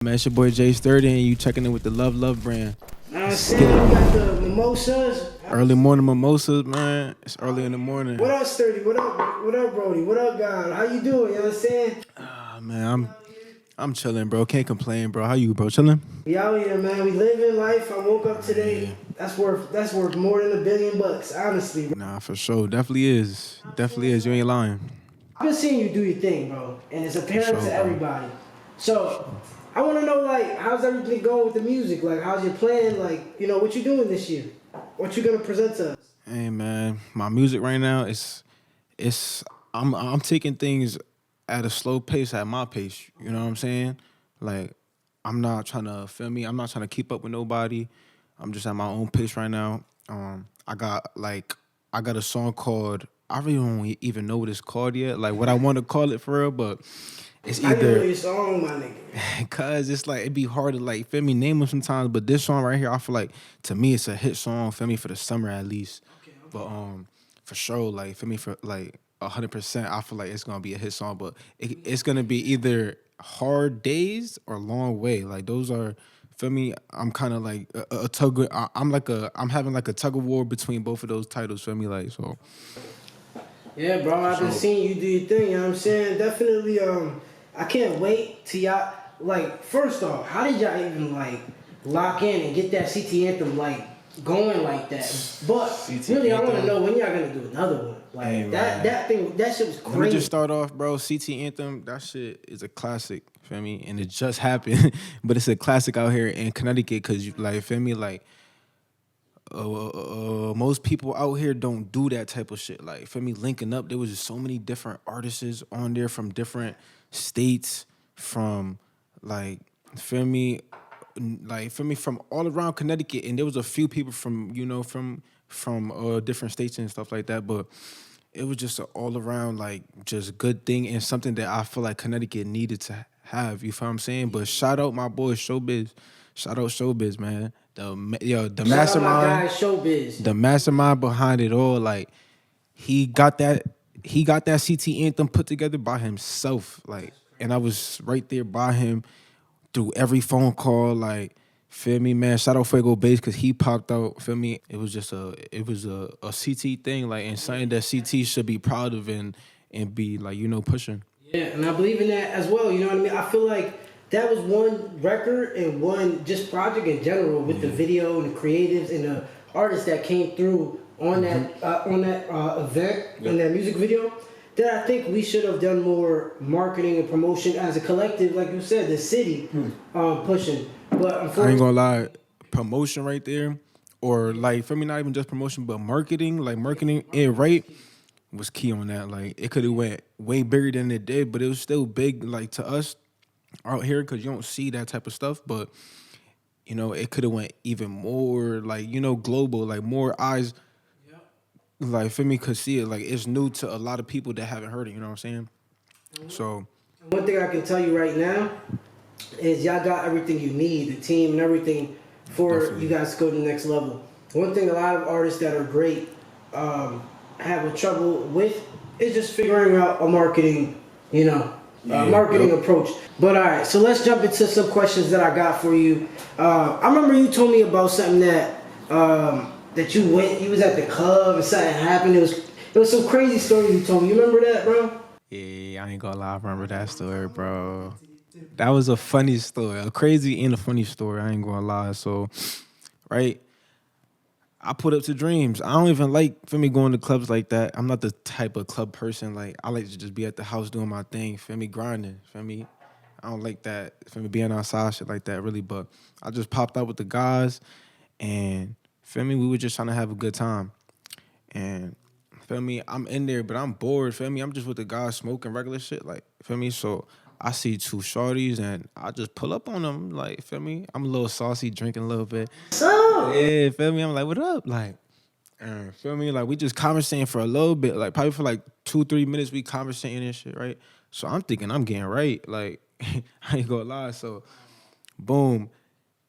Man, it's your boy J.Sturdyy, and you checking in with the Love brand. I'm saying we got the mimosas. Early morning mimosas, man. It's early in the morning. What up, Sturdy? What up? What up, Brody? What up, God? How you doing? You understand? Man, I'm chilling, bro. Can't complain, bro. How you, bro? Chilling? We out here, man. We living life. I woke up today. That's worth more than $1 billion, honestly. Bro. Nah, for sure. Definitely is. Definitely is. You ain't lying. I've been seeing you do your thing, bro, and it's apparent Sure, to bro. everybody. So I want to know, like, how's everything going with the music? Like, how's your plan? Like, what you doing this year? What you gonna present to us? Hey, man. My music right now I'm taking things at a slow pace, at my pace. You know what I'm saying? Like, I'm not trying to feel me. I'm not trying to keep up with nobody. I'm just at my own pace right now. I got a song called, I really don't even know what it's called yet. Like what I want to call it for real, but it's I know either your song, my nigga. cause it's like it'd be hard to like feel me name them sometimes. But this song right here, I feel like to me it's a hit song, feel me, for the summer at least. Okay. But for sure, like feel me, for like 100%, I feel like it's gonna be a hit song. But it's gonna be either Hard Days or Long Way. Like those are, feel me. I'm kind of like a tug. I'm having like a tug of war between both of those titles. Feel me, like so. Yeah, bro, I've been seeing you do your thing, you know what I'm saying? Definitely, I can't wait till y'all, like, first off, how did y'all even, like, lock in and get that CT Anthem, like, going like that? But, CT really, I want to Anthem. know when y'all gonna do another one. Like, Hey, that shit was Let me crazy. just start off, bro. CT Anthem, that shit is a classic, feel me? And it just happened, but it's a classic out here in Connecticut because, you like, feel me? Like, most people out here don't do that type of shit. Like, feel me? Linking up, there was just so many different artists on there from different states, from, like, feel me? Like, feel me? From all around Connecticut. And there was a few people from, from different states and stuff like that. But it was just an all around like just good thing and something that I feel like Connecticut needed to have. You feel what I'm saying? But shout out my boy Showbiz. Shout out Showbiz, man. The Shout out my mastermind, guy, Showbiz. the mastermind behind it all. Like he got that CT Anthem put together by himself. Like, and I was right there by him through every phone call. Like, feel me, man. Shout out Fuego Bass because he popped out. Feel me. It was just a CT thing, like, and something that CT should be proud of and be like, pushing. Yeah, and I believe in that as well, you know what I mean? I feel like that was one record and one just project in general with the video and the creatives and the artists that came through on that event in that music video that I think we should have done more marketing and promotion as a collective, like you said, the city pushing. But I ain't unfortunately, gonna lie, promotion right there, or like for me, not even just promotion, but marketing, like marketing it right was key on that. Like it could have went way bigger than it did, but it was still big, like to us out here, because you don't see that type of stuff. But it could have went even more, like global, like more eyes, like for me, could see it. Like it's new to a lot of people that haven't heard it. You know what I'm saying? So one thing I can tell you right now is y'all got everything you need, the team and everything for Definitely. you guys to go to the next level. One thing a lot of artists that are great have a trouble with is just figuring out a marketing, marketing approach. But all right, so let's jump into some questions that I got for you. I remember you told me about something that you was at the club and something happened. It was some crazy story you told me. You remember that, bro? yeah, I ain't gonna lie, I remember that story, bro. That was a funny story, a crazy and a funny story. I ain't gonna lie. So, right, I put up to Dreams. I don't even like, for me, going to clubs like that. I'm not the type of club person. Like, I like to just be at the house doing my thing, feel me, grinding, feel me. I don't like that, feel me, being outside, shit like that, really. But I just popped out with the guys, and feel me, we were just trying to have a good time. And feel me, I'm in there, but I'm bored, feel me. I'm just with the guys smoking regular shit, like, feel me. So I see two shorties, and I just pull up on them, like, feel me. I'm a little saucy, drinking a little bit. So Yeah, feel me? I'm like, what up? Like, feel me? Like, we just conversating for a little bit. Like, probably for like 2-3 minutes, we conversating and shit, right? So I'm thinking I'm getting right. Like, I ain't gonna lie. So, boom.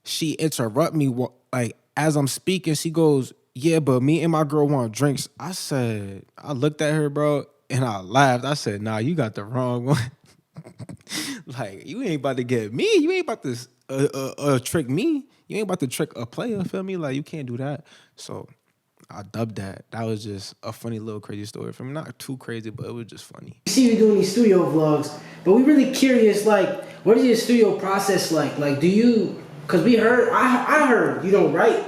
She interrupt me, like, as I'm speaking, she goes, yeah, but me and my girl want drinks. I looked at her, bro, and I laughed. I said, nah, you got the wrong one. Like, you ain't about to get me. You ain't about to trick me. You ain't about to trick a player, feel me? Like, you can't do that. So I dubbed that. That was just a funny little crazy story for me. Not too crazy, but it was just funny. We see you doing these studio vlogs, but we really curious, like, what is your studio process like? Like, do you, because I heard you don't write.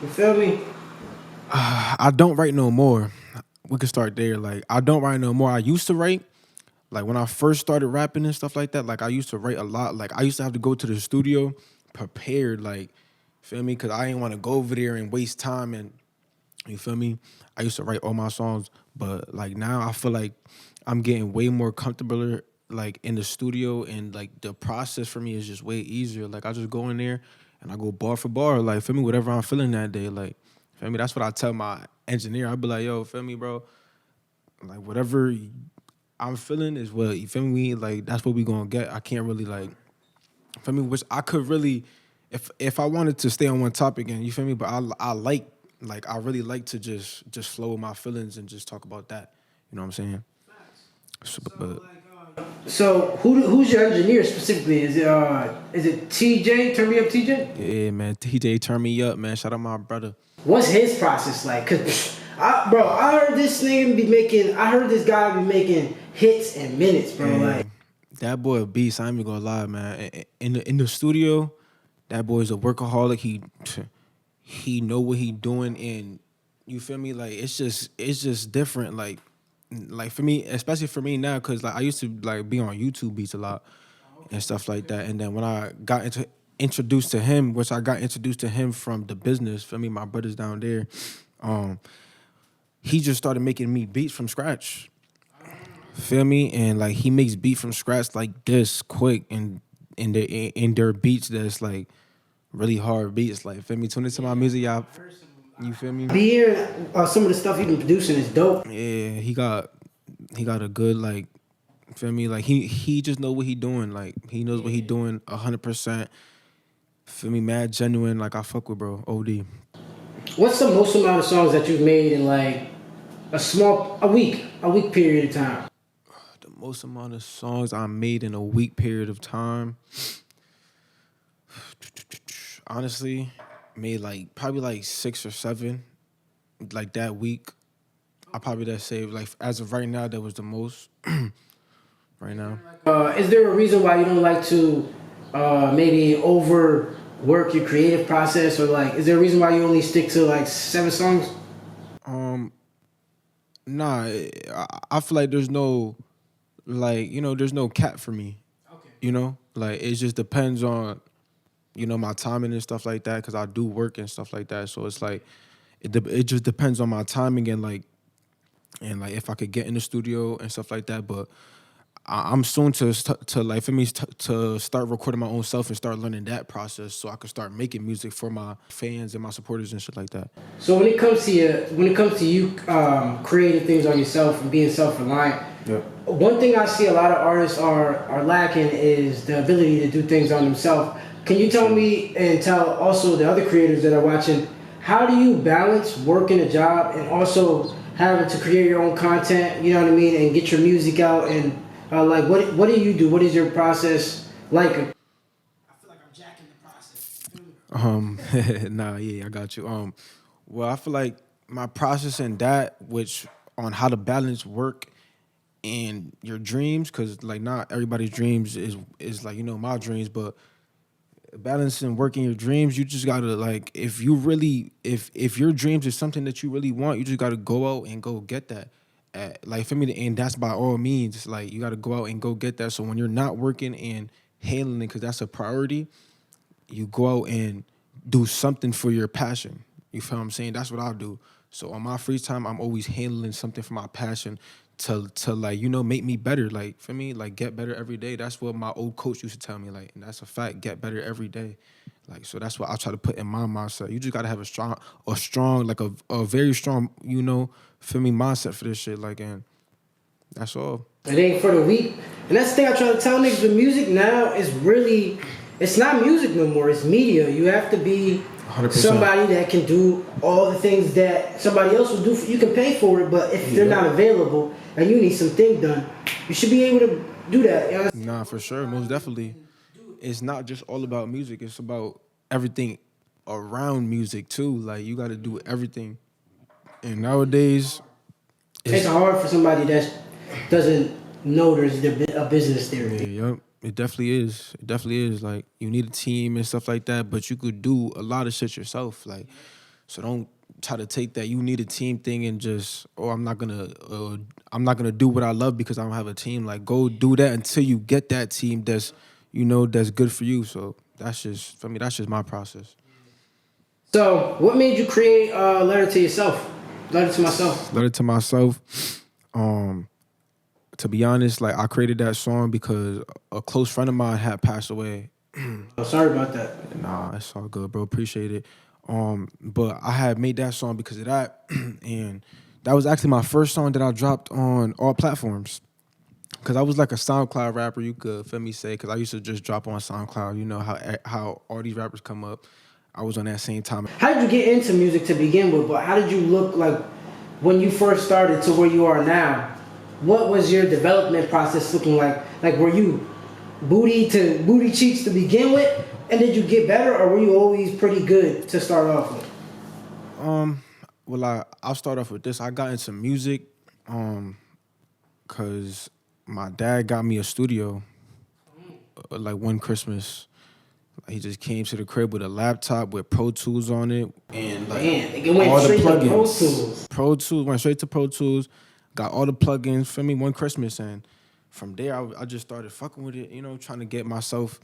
You feel me? I don't write no more. We could start there. Like, I don't write no more. I used to write. Like, when I first started rapping and stuff like that, like, I used to write a lot. Like, I used to have to go to the studio prepared, like, feel me? Because I didn't want to go over there and waste time. And, you feel me? I used to write all my songs. But, like, now I feel like I'm getting way more comfortable, like, in the studio. And, like, the process for me is just way easier. Like, I just go in there and I go bar for bar. Like, feel me? Whatever I'm feeling that day. Like, feel me? That's what I tell my engineer. I be like, yo, feel me, bro? Like, whatever I'm feeling is what, you feel me? Like, that's what we gonna get. I can't really, like, feel me? Which I could really, if I wanted to stay on one topic, and you feel me? But I really like to just flow with my feelings and just talk about that. You know what I'm saying? So who's your engineer specifically? Is it TJ? Turn me up, TJ. Yeah, man. TJ, turn me up, man. Shout out my brother. What's his process like? Cause I heard this guy be making hits in minutes, bro. Like, that boy a beast. I ain't even gonna lie, man. In the studio, that boy's a workaholic. He know what he doing, and you feel me? Like, it's just different. Like for me, especially for me now, cause like I used to like be on YouTube beats a lot and stuff like that. And then when I got introduced to him, which I got introduced to him from the business, for me, my brothers down there, he just started making me beats from scratch. Feel me? And like he makes beats from scratch like this quick, and in their beats that's like really hard beats. Like, feel me? Tune into my music, y'all. You feel me? be here. Some of the stuff he been producing is dope. Yeah, he got a good, like, feel me? Like he just know what he doing. Like, he knows what he doing 100%. Feel me? Mad genuine. Like, I fuck with bro. OD. What's the most amount of songs that you've made in like a week period of time? The most amount of songs I made in a week period of time, honestly, made like probably like 6 or 7, like that week. I probably that saved, like, as of right now, that was the most right now. Is there a reason why you don't like to maybe overwork your creative process, or like, is there a reason why you only stick to like 7 songs? Nah, I feel like there's no, like, there's no cap for me. Okay. Like, it just depends on, my timing and stuff like that, because I do work and stuff like that. So it's like, it just depends on my timing and like if I could get in the studio and stuff like that. But I'm soon to like, for me, to start recording my own self and start learning that process, so I could start making music for my fans and my supporters and shit like that. So when it comes to you creating things on yourself and being self-reliant, yeah. One thing I see a lot of artists are lacking is the ability to do things on themselves. Can you tell me, and tell also the other creators that are watching, how do you balance working a job and also having to create your own content, you know what I mean, and get your music out, and like, what do you do? What is your process like? I feel like I'm jacking the process. Nah, yeah, I got you. Well, I feel like my process in that, which on how to balance work and your dreams, because like not everybody's dreams is like, my dreams, but balancing working your dreams, you just gotta, like, if your dreams is something that you really want, you just gotta go out and go get that. Like, for me, and that's by all means, like, you gotta go out and go get that. So when you're not working and handling it, because that's a priority, you go out and do something for your passion. You feel what I'm saying? That's what I do. So on my free time, I'm always handling something for my passion to like, make me better. Like, for me, like, get better every day. That's what my old coach used to tell me, like, and that's a fact, get better every day. Like, so that's what I try to put in my mindset. You just gotta have a strong, like a very strong, feel me, mindset for this shit. Like, and that's all. It ain't for the weak. And that's the thing I try to tell niggas, the music now is really, it's not music no more, it's media. You have to be 100%. Somebody that can do all the things that somebody else will do. You can pay for it, but if they're not available and you need something done, you should be able to do that. You know? Nah, for sure, most definitely. It's not just all about music. It's about everything around music too. Like you got to do everything. And nowadays, It's hard for somebody that doesn't know there's a business there. yep, it definitely is. It definitely is. Like you need a team and stuff like that, but you could do a lot of shit yourself. Like, so don't try to take that you need a team thing and just I'm not gonna do what I love because I don't have a team. Like go do that until you get that team that's that's good for you. So that's just for me. That's just my process. So, what made you create Letter to Yourself? Letter to Myself. Letter to myself. To be honest, like I created that song because a close friend of mine had passed away. Oh, sorry about that. Nah, it's all good, bro. Appreciate it. But I had made that song because of that, and that was actually my first song that I dropped on all platforms. Cause I was like a SoundCloud rapper, you could feel me say. Cause I used to just drop on SoundCloud. You know how all these rappers come up. I was on that same time. How did you get into music to begin with? But how did you look like when you first started to where you are now? What was your development process looking like? Like were you booty cheeks to begin with, and did you get better, or were you always pretty good to start off with? Well, I'll start off with this. I got into music, cause my dad got me a studio, like one Christmas. He just came to the crib with a laptop with Pro Tools on it, and like it went all the straight plugins. to Pro Tools. Pro Tools went straight to Pro Tools. Got all the plugins for me one Christmas, and from there I just started fucking with it. Trying to get myself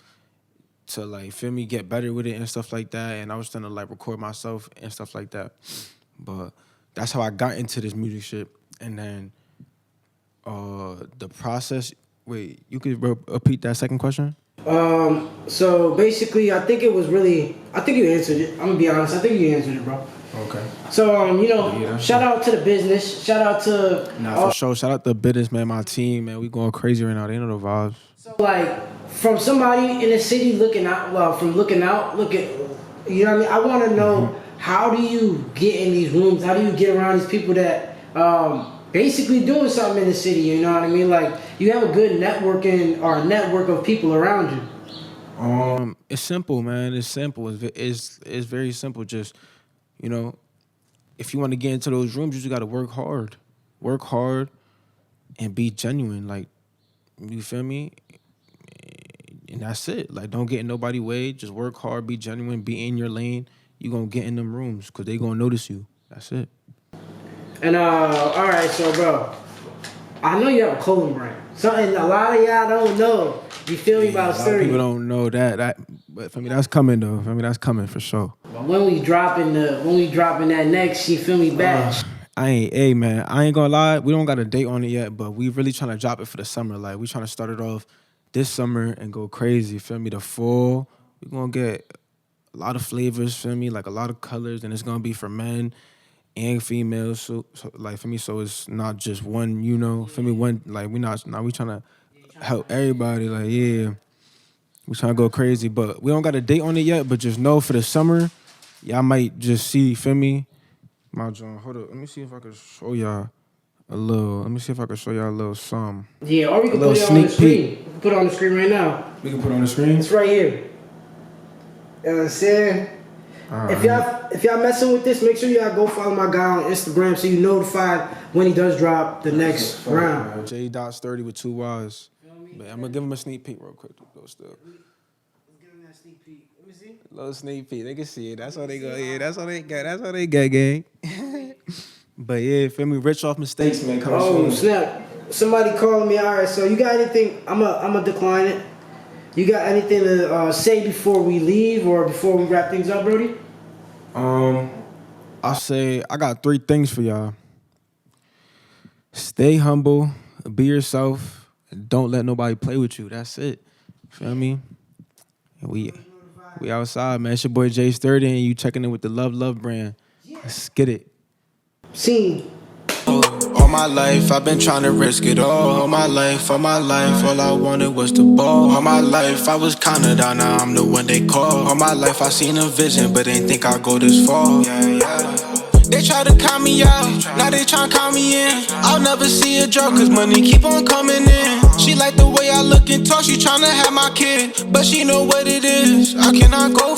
to like feel me get better with it and stuff like that. And I was trying to like record myself and stuff like that. But that's how I got into this music shit. And then the process. Wait, you could repeat that second question? So basically, I think you answered it. I'm gonna be honest. I think you answered it, bro. Okay. So, shout out to the business. Shout out to for sure. Shout out to business, man. My team, man. We going crazy right now. They know the vibes. So, like, from somebody in the city looking out, look at, you know what I mean? I want to know, how do you get in these rooms? How do you get around these people that basically doing something in the city? You know what I mean? Like, you have a good networking or a network of people around you. It's simple, man. It's simple. It's very simple. Just if you want to get into those rooms, you just got to work hard, and be genuine. Like, you feel me? And that's it. Like, don't get in nobody's way. Just work hard, be genuine, be in your lane. You gonna get in them rooms because they gonna notice you. That's it. And all right, so bro, I know you have a clothing brand. Something a lot of y'all don't know. You feel me about J.Sturdyy? People don't know that. But for me, that's coming though. For me, that's coming for sure. But when we dropping that next, you feel me back? I ain't gonna lie. We don't got a date on it yet, but we really trying to drop it for the summer. Like we trying to start it off this summer and go crazy. Feel me? The fall, we gonna get a lot of flavors. Feel me? Like a lot of colors, and it's gonna be for men and females. So like for me, so it's not just one. Feel me? One like we trying to help everybody. Like we trying to go crazy, but we don't got a date on it yet. But just know for the summer, y'all might just see. Feel me? My John, hold up. Let me see if I can show y'all a little. Let me see if I can show y'all a little something. Yeah, or we can put it on the screen. We can put it on the screen right now. We can put it on the screen? It's right here. You know what I'm saying? Right. If y'all messing with this, make sure y'all go follow my guy on Instagram so you notified when he does drop the next round. J.Sturdyy with 2 Y's. But I'm gonna give him a sneak peek real quick. Let's give him that sneak peek. Let me see. Little sneak peek. They can see it. That's all they go. Yeah, that's all they got. That's all they got, gang. But yeah, feel me? Rich off mistakes, man. Oh snap! Somebody calling me. All right, so you got anything? I'ma decline it. You got anything to say before we leave or before we wrap things up, Brody? I'll say I got 3 things for y'all. Stay humble, be yourself, and don't let nobody play with you. That's it. Feel me? And we outside, man. It's your boy J.Sturdyy, and you checking in with the Love brand. Let's get it. Scene. All my life, I've been trying to risk it all my life, all I wanted was the ball. All my life, I was kinda down, now I'm the one they call. All my life, I seen a vision, but ain't think I'd go this far. They try to count me out, now they tryna count me in. I'll never see a joke, cause money keep on coming in. She like the way I look and talk, she tryna have my kid, but she know what it is. I cannot go